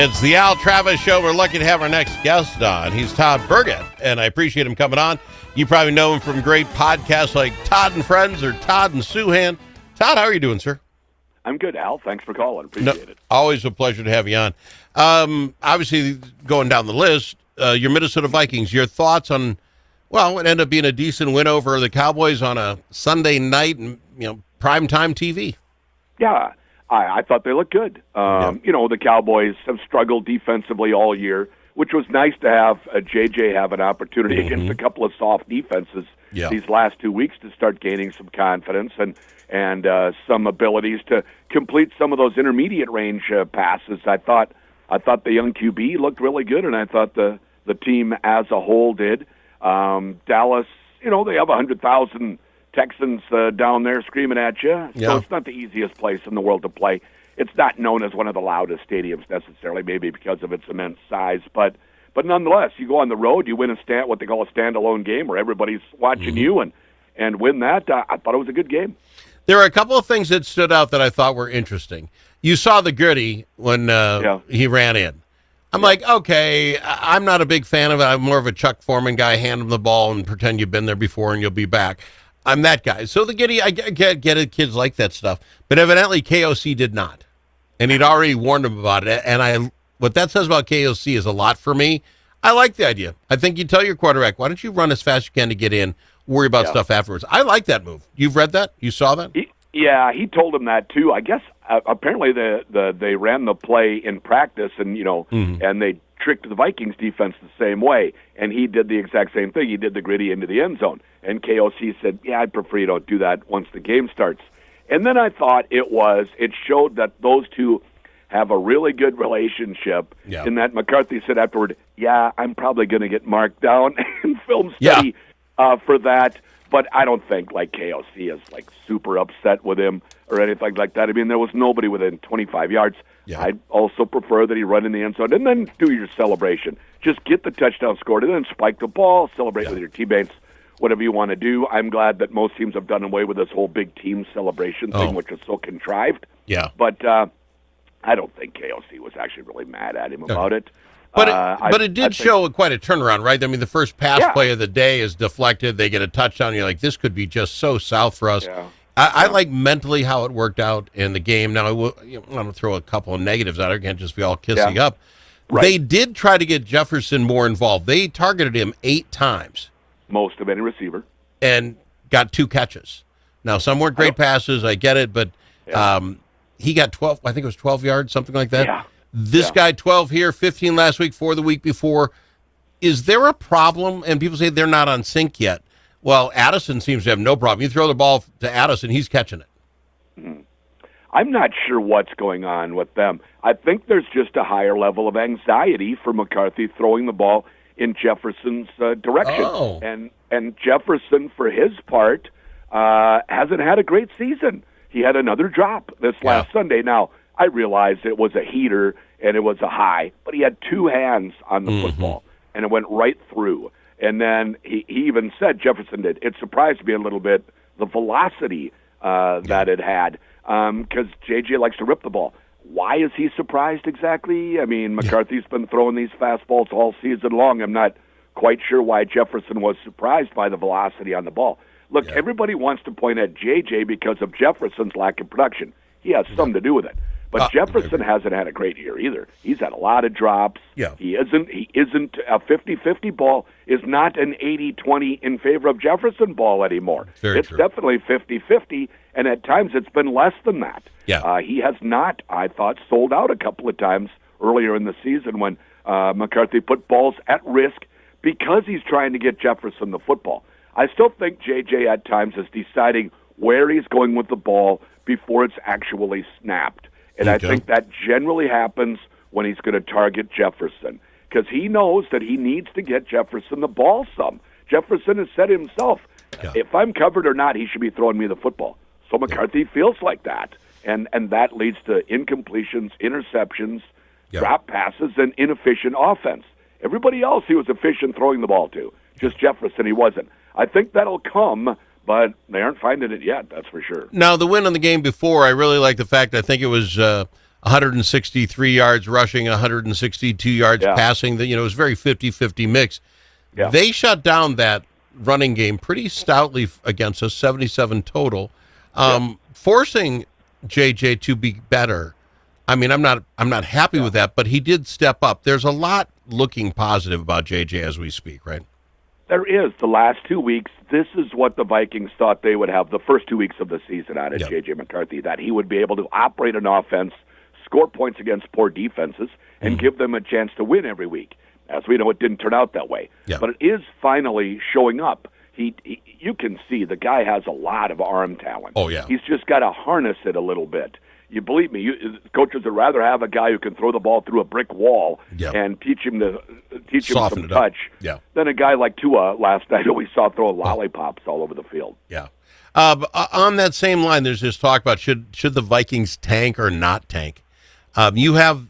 It's the Al Travis Show. We're lucky to have our next guest on. He's Todd Bergeth, and I appreciate him coming on. You probably know him from great podcasts like Todd and Friends or Todd and Souhan. Todd, how are you doing, sir? I'm good, Al. Thanks for calling. Appreciate it. Always a pleasure to have you on. Obviously, going down the list, your Minnesota Vikings, your thoughts on, well, it ended up being a decent win over the Cowboys on a Sunday night, primetime TV. Yeah, I thought they looked good. The Cowboys have struggled defensively all year, which was nice to have JJ have an opportunity against a couple of soft defenses these last 2 weeks to start gaining some confidence and some abilities to complete some of those intermediate range passes. I thought the young QB looked really good, and I thought the team as a whole did. Dallas, they have 100,000 Texans down there screaming at you, so it's not the easiest place in the world to play. It's not known as one of the loudest stadiums necessarily, maybe because of its immense size, but nonetheless, you go on the road, you win what they call a standalone game where everybody's watching you and win that. I thought it was a good game. There are a couple of things that stood out that I thought were interesting. You saw the Gritty when he ran in. I'm like, okay, I'm not a big fan of it. I'm more of a Chuck Foreman guy, hand him the ball and pretend you've been there before and you'll be back. I'm that guy. So the Giddy, I get it, kids like that stuff. But evidently KOC did not. And he'd already warned him about it. And what that says about KOC is a lot for me. I like the idea. I think you tell your quarterback, why don't you run as fast as you can to get in, worry about stuff afterwards. I like that move. You've read that? You saw that? He told him that too. I guess apparently they ran the play in practice and, and they tricked the Vikings defense the same way. And he did the exact same thing. He did the Gritty into the end zone. And KOC said, I'd prefer you don't do that once the game starts. And then I thought it showed that those two have a really good relationship in that McCarthy said afterward, I'm probably going to get marked down in film study for that. But I don't think KOC is super upset with him or anything like that. I mean, there was nobody within 25 yards. Yeah. I'd also prefer that he run in the end zone and then do your celebration. Just get the touchdown scored and then spike the ball, celebrate with your teammates, whatever you want to do. I'm glad that most teams have done away with this whole big team celebration thing, which is so contrived. Yeah. But I don't think KOC was actually really mad at him about it. But it did show quite a turnaround, right? I mean, the first pass play of the day is deflected. They get a touchdown. You're like, this could be just so south for us. Yeah. I like mentally how it worked out in the game. Now, I'm going to throw a couple of negatives out. I can't just be all kissing up. Right. They did try to get Jefferson more involved. They targeted him 8 times. Most of any receiver. And got 2 catches. Now, some weren't great passes. I get it, but he got 12. I think it was 12 yards, something like that. Yeah. This guy, 12 here, 15 last week, 4 the week before. Is there a problem? And people say they're not on sync yet. Well, Addison seems to have no problem. You throw the ball to Addison, he's catching it. I'm not sure what's going on with them. I think there's just a higher level of anxiety for McCarthy throwing the ball in Jefferson's direction. Oh. And Jefferson, for his part, hasn't had a great season. He had another drop this last Sunday. Now, I realized it was a heater and it was a high, but he had 2 hands on the football, and it went right through. And then he even said, Jefferson did, it surprised me a little bit, the velocity that it had, because JJ likes to rip the ball. Why is he surprised exactly? I mean, McCarthy's been throwing these fastballs all season long. I'm not quite sure why Jefferson was surprised by the velocity on the ball. Look, everybody wants to point at JJ because of Jefferson's lack of production. He has something to do with it. But Jefferson hasn't had a great year either. He's had a lot of drops. Yeah. He isn't a 50-50 ball is not an 80-20 in favor of Jefferson ball anymore. It's definitely 50-50, and at times it's been less than that. Yeah. He has not, I thought, sold out a couple of times earlier in the season when McCarthy put balls at risk because he's trying to get Jefferson the football. I still think JJ at times is deciding where he's going with the ball before it's actually snapped. And I think that generally happens when he's going to target Jefferson because he knows that he needs to get Jefferson the ball some. Jefferson has said himself, if I'm covered or not, he should be throwing me the football. So McCarthy feels like that, and that leads to incompletions, interceptions, drop passes, and inefficient offense. Everybody else he was efficient throwing the ball to. Just Jefferson he wasn't. I think that'll come, but they aren't finding it yet, that's for sure. Now, the win on the game before, I really like the fact, I think it was 163 yards rushing, 162 yards passing. It was very 50-50 mix. Yeah. They shut down that running game pretty stoutly against us, 77 total, forcing JJ to be better. I mean, I'm not happy with that, but he did step up. There's a lot looking positive about JJ as we speak, right? There is. The last 2 weeks, this is what the Vikings thought they would have the first 2 weeks of the season out of J.J. McCarthy, that he would be able to operate an offense, score points against poor defenses, and give them a chance to win every week. As we know, it didn't turn out that way. Yeah. But it is finally showing up. You can see the guy has a lot of arm talent. Oh, yeah. He's just got to harness it a little bit. You believe me, coaches would rather have a guy who can throw the ball through a brick wall and teach him some touch than a guy like Tua last night who we saw throw lollipops all over the field. Yeah. On that same line, there's this talk about should the Vikings tank or not tank. You have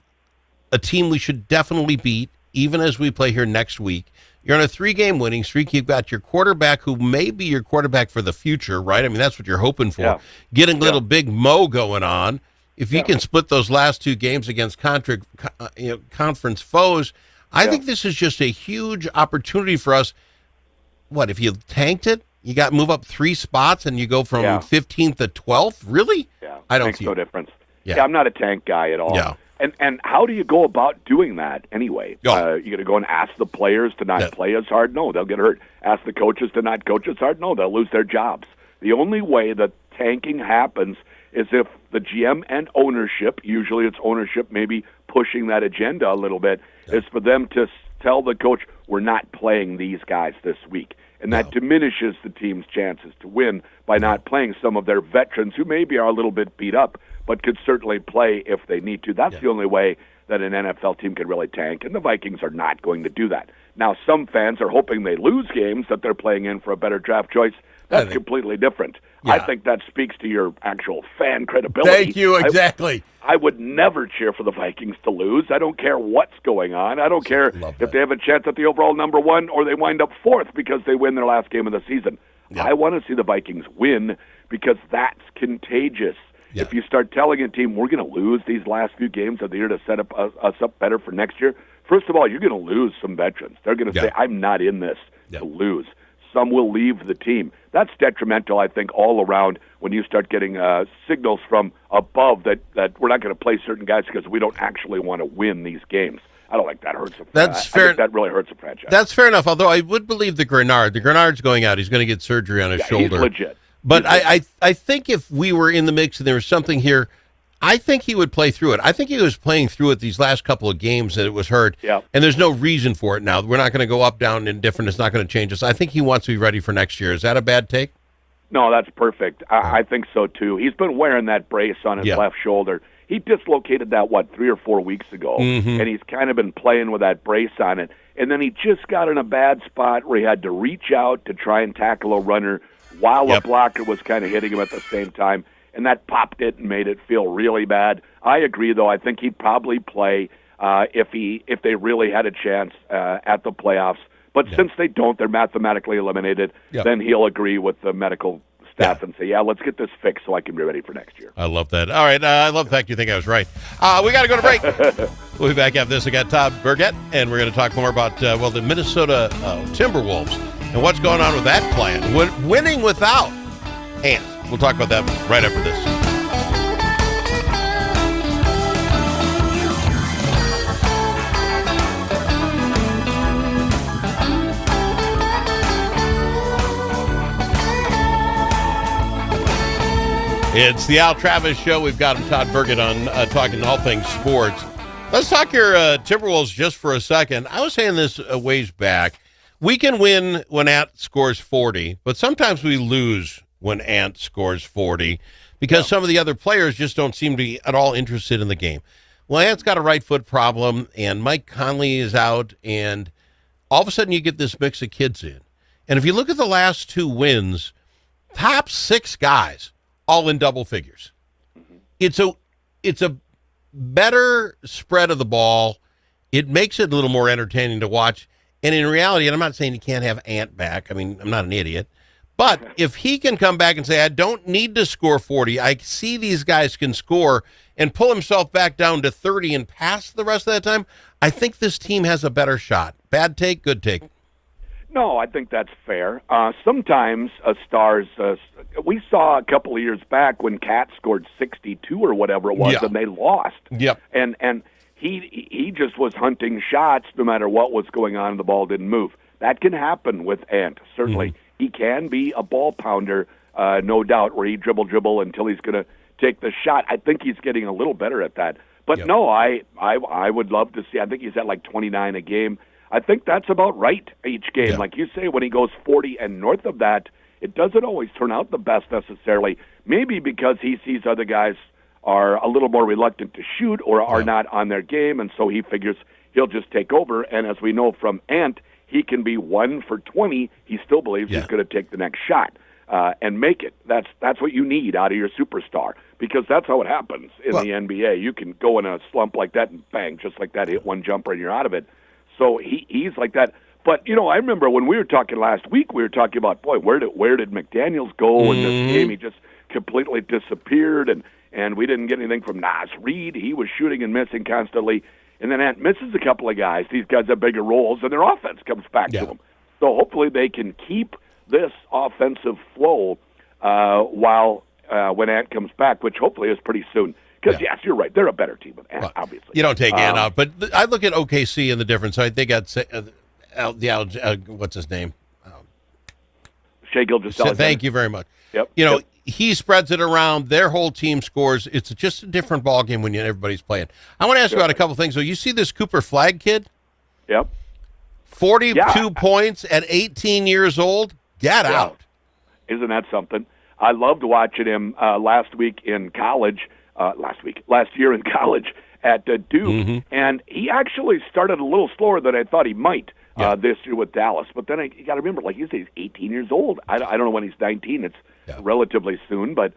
a team we should definitely beat, even as we play here next week. You're on a 3-game winning streak. You've got your quarterback who may be your quarterback for the future, right? I mean, that's what you're hoping for. Yeah. Getting a little Big Mo going on. If you can split those last 2 games against conference foes, I think this is just a huge opportunity for us. What, if you tanked it, you got to move up 3 spots and you go from 15th to 12th? Really? Yeah, I don't makes see no difference. Yeah, I'm not a tank guy at all. Yeah. And how do you go about doing that anyway? You're going to go and ask the players to not play as hard? No, they'll get hurt. Ask the coaches to not coach as hard? No, they'll lose their jobs. The only way that tanking happens is if the GM and ownership, usually it's ownership maybe pushing that agenda a little bit, is for them to tell the coach, we're not playing these guys this week. And that diminishes the team's chances to win by not playing some of their veterans who maybe are a little bit beat up, but could certainly play if they need to. That's the only way that an NFL team can really tank, and the Vikings are not going to do that. Now, some fans are hoping they lose games that they're playing in for a better draft choice. That's completely different. Yeah. I think that speaks to your actual fan credibility. Thank you, exactly. I would never cheer for the Vikings to lose. I don't care what's going on. I don't care if they have a chance at the overall number 1 or they wind up 4th because they win their last game of the season. Yeah. I want to see the Vikings win because that's contagious. Yeah. If you start telling a team, we're going to lose these last few games of the year to set up us up better for next year, first of all, you're going to lose some veterans. They're going to say, I'm not in this to lose. Some will leave the team. That's detrimental, I think, all around when you start getting signals from above that we're not going to play certain guys because we don't actually want to win these games. I don't like that. Hurts the That's fair. I think that really hurts the franchise. That's fair enough, although I would believe the Grenard's going out. He's going to get surgery on his shoulder. He's legit. But I think if we were in the mix and there was something here, I think he would play through it. I think he was playing through it these last couple of games that it was hurt, and there's no reason for it now. We're not going to go up, down, indifferent. It's not going to change us. I think he wants to be ready for next year. Is that a bad take? No, that's perfect. I think so, too. He's been wearing that brace on his left shoulder. He dislocated that, 3 or 4 weeks ago, and he's kind of been playing with that brace on it. And then he just got in a bad spot where he had to reach out to try and tackle a runner while a blocker was kind of hitting him at the same time, and that popped it and made it feel really bad. I agree, though. I think he'd probably play if they really had a chance at the playoffs. But since they don't, they're mathematically eliminated, then he'll agree with the medical staff and say, let's get this fixed so I can be ready for next year. I love that. All right, I love the fact you think I was right. We got to go to break. We'll be back after this. I got Todd Bergeth, and we're going to talk more about, the Minnesota Timberwolves and what's going on with that plan. Winning without Ant. We'll talk about that right after this. It's the Al Travis Show. We've got him, Todd Bergeth, on talking all things sports. Let's talk your Timberwolves just for a second. I was saying this a ways back. We can win when Ant scores 40, but sometimes we lose when Ant scores 40 because some of the other players just don't seem to be at all interested in the game. Well, Ant's got a right foot problem, and Mike Conley is out, and all of a sudden you get this mix of kids in. And if you look at the last 2 wins, top 6 guys, all in double figures. It's a better spread of the ball. It makes it a little more entertaining to watch. And in reality, and I'm not saying you can't have Ant back. I mean, I'm not an idiot. But if he can come back and say, I don't need to score 40, I see these guys can score, and pull himself back down to 30 and pass the rest of that time, I think this team has a better shot. Bad take, good take. No, I think that's fair. Sometimes stars, we saw a couple of years back when Cat scored 62 or whatever it was, and they lost. Yep. And he just was hunting shots no matter what was going on, and the ball didn't move. That can happen with Ant, certainly. Mm-hmm. He can be a ball pounder, no doubt, where he dribble until he's going to take the shot. I think he's getting a little better at that. But no, I would love to see. I think he's at like 29 a game. I think that's about right each game. Like you say, when he goes 40 and north of that, it doesn't always turn out the best necessarily. Maybe because he sees other guys are a little more reluctant to shoot or are not on their game, and so he figures he'll just take over. And as we know from Ant, he can be 1 for 20. He still believes he's going to take the next shot and make it. That's what you need out of your superstar, because that's how it happens in the NBA. You can go in a slump like that and bang, just like that, hit one jumper and you're out of it. So he's like that. But, I remember when we were talking last week, we were talking about, boy, where did McDaniels go in this game? He just completely disappeared, and we didn't get anything from Nas Reed. He was shooting and missing constantly. And then Ant misses a couple of guys. These guys have bigger roles, and their offense comes back to them. So hopefully they can keep this offensive flow while when Ant comes back, which hopefully is pretty soon. Because, yes, you're right. They're a better team than Ant, obviously. You don't take Ant out. But I look at OKC and the difference. I think I'd say, what's his name? Shai Gilgeous-Alexander. Thank you very much. Yep. He spreads it around. Their whole team scores. It's just a different ballgame when everybody's playing. I want to ask you about a couple things. So you see this Cooper Flagg kid? Yep. 42 points at 18 years old? Get out. Isn't that something? I loved watching him last year in college at Duke, and he actually started a little slower than I thought he might this year with Dallas. But then you got to remember, like you say, he's 18 years old. I don't know when he's 19. It's relatively soon, but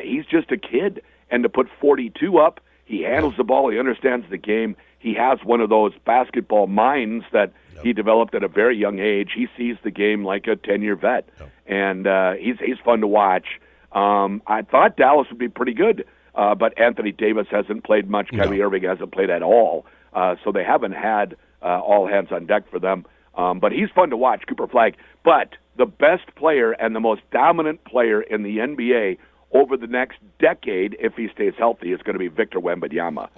he's just a kid. And to put 42 up, he handles the ball. He understands the game. He has one of those basketball minds that he developed at a very young age. He sees the game like a 10-year vet, and he's fun to watch. I thought Dallas would be pretty good. But Anthony Davis hasn't played much. Kyrie Irving hasn't played at all. So they haven't had all hands on deck for them. But he's fun to watch, Cooper Flagg. But the best player and the most dominant player in the NBA over the next decade, if he stays healthy, is going to be Victor Wembanyama.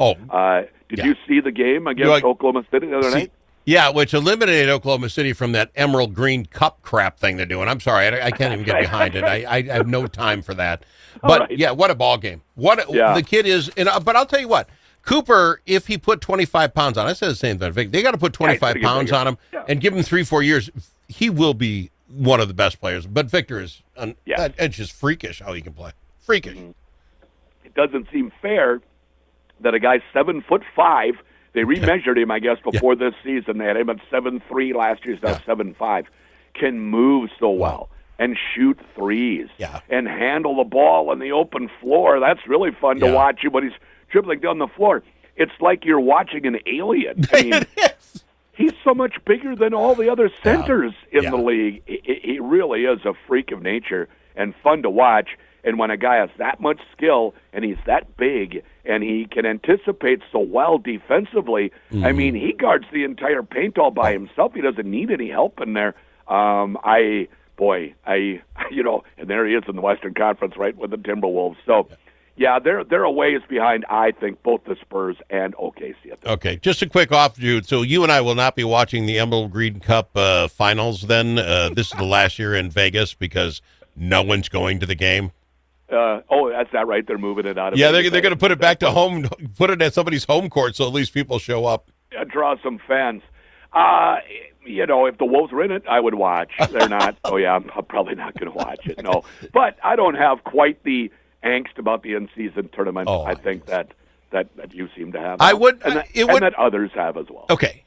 Did you see the game against Oklahoma City the other night? Yeah, which eliminated Oklahoma City from that Emerald Green Cup crap thing they're doing. I'm sorry, I can't even get behind it. I have no time for that. But, what a ball game. The kid is, but I'll tell you what, Cooper, if he put 25 pounds on, I said the same thing. They got to put 25 pounds on him and give him 3-4 years. He will be one of the best players. But Victor is, it's just freakish how he can play. Freakish. It doesn't seem fair that a guy 7'5", they remeasured him, I guess, before this season. They had him at 7'3" last year. He's now 7'5". Can move so well and shoot threes and handle the ball on the open floor. That's really fun to watch him when he's dribbling down the floor. It's like you're watching an alien. I mean, he's so much bigger than all the other centers in the league. He really is a freak of nature and fun to watch. And when a guy has that much skill and he's that big and he can anticipate so well defensively, I mean, he guards the entire paint all by himself. He doesn't need any help in there. And there he is in the Western Conference, right, with the Timberwolves. So, they're a ways behind, I think, both the Spurs and OKC. Okay, just a quick offshoot. So you and I will not be watching the Emerald Green Cup finals then. This is the last year in Vegas because no one's going to the game. That's not right. They're moving it out of they're going to put it back to home, put it at somebody's home court so at least people show up. Draw some fans. If the Wolves were in it, I would watch. They're not. I'm probably not going to watch it, no. But I don't have quite the angst about the in-season tournament I think that you seem to have. I would. And that others have as well. Okay.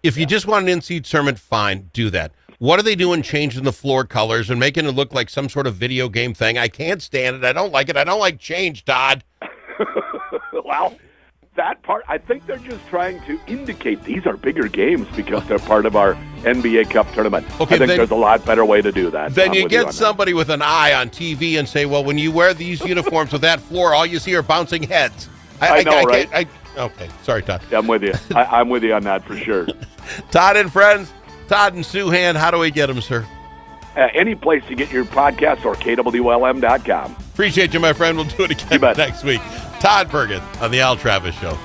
If you just want an in-season tournament, fine, do that. What are they doing changing the floor colors and making it look like some sort of video game thing? I can't stand it. I don't like it. I don't like change, Todd. Well, that part, I think they're just trying to indicate these are bigger games because they're part of our NBA Cup tournament. Okay, I think there's a lot better way to do that. Then you get somebody with an eye on TV and say, well, when you wear these uniforms with that floor, all you see are bouncing heads. I know, right? Okay, sorry, Todd. Yeah, I'm with you. I'm with you on that for sure. Todd and friends, Todd and Souhan, how do we get them, sir? Any place to get your podcast or KWLM.com. Appreciate you, my friend. We'll do it again next week. Todd Bergeth on the Al Travis Show.